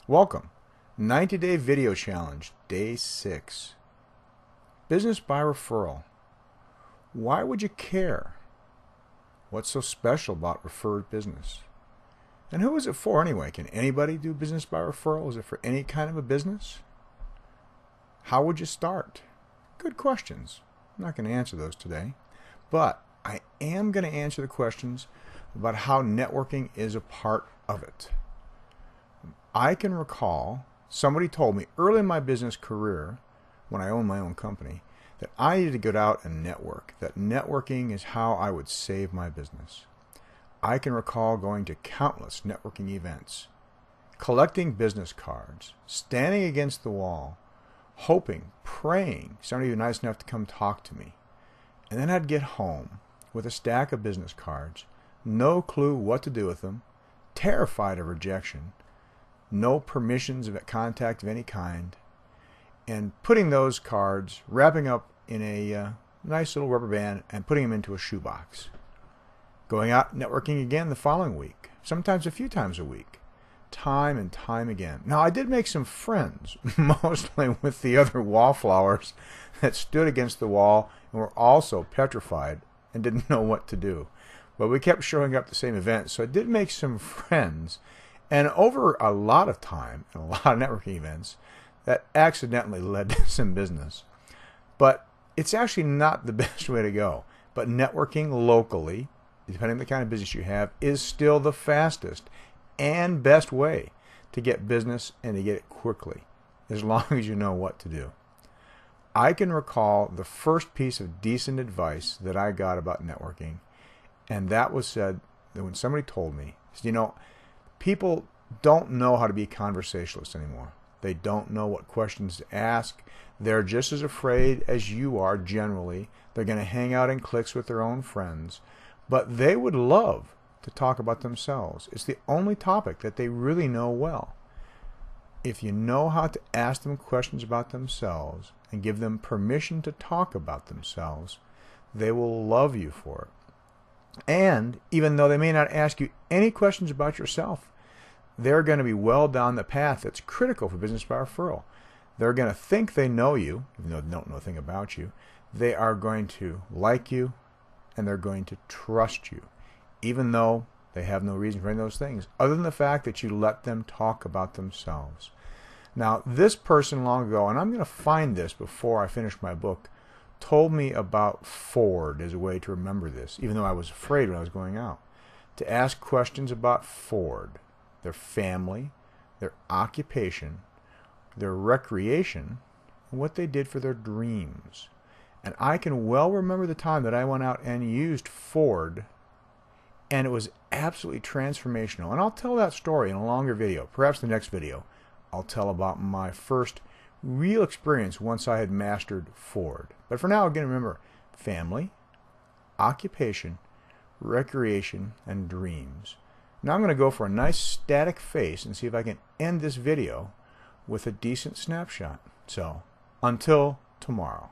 Welcome. 90-day video challenge, day 6. Business by referral. Why would you care? What's so special about referred business? And who is it for anyway? Can anybody do business by referral? Is it for any kind of a business? How would you start? Good questions. I'm not going to answer those today, but I am going to answer the questions about how networking is a part of it. I can recall somebody told me early in my business career, when I owned my own company, that I needed to get out and network, that networking is how I would save my business. I can recall going to countless networking events, collecting business cards, standing against the wall, hoping, praying somebody would be nice enough to come talk to me. And then I'd get home with a stack of business cards, no clue what to do with them, terrified of rejection, no permissions of contact of any kind, and putting those cards, wrapping up in a nice little rubber band and putting them into a shoebox. Going out networking again the following week, sometimes a few times a week, time and time again. Now, I did make some friends, mostly with the other wallflowers that stood against the wall and were also petrified and didn't know what to do. But we kept showing up at the same events, so I did make some friends. And over a lot of time, and a lot of networking events, that accidentally led to some business. But it's actually not the best way to go. But networking locally, depending on the kind of business you have, is still the fastest and best way to get business and to get it quickly, as long as you know what to do. I can recall the first piece of decent advice that I got about networking, and that was said that when somebody told me, people don't know how to be conversationalists anymore. They don't know what questions to ask. They're just as afraid as you are generally. They're going to hang out in cliques with their own friends. But they would love to talk about themselves. It's the only topic that they really know well. If you know how to ask them questions about themselves and give them permission to talk about themselves, they will love you for it. And even though they may not ask you any questions about yourself, they're going to be well down the path that's critical for business by referral. They're going to think they know you, even though they don't know a thing about you. They are going to like you, and they're going to trust you, even though they have no reason for any of those things, other than the fact that you let them talk about themselves. Now, this person long ago, and I'm going to find this before I finish my book, told me about F.O.R.D as a way to remember this, even though I was afraid when I was going out, to ask questions about F.O.R.D, their family, their occupation, their recreation, and what they did for their dreams. And I can well remember the time that I went out and used F.O.R.D, and it was absolutely transformational. And I'll tell that story in a longer video, perhaps the next video. I'll tell about my first real experience once I had mastered F.O.R.D. But for now, again, remember, family, occupation, recreation, and dreams. Now I'm going to go for a nice static face and see if I can end this video with a decent snapshot. So, until tomorrow.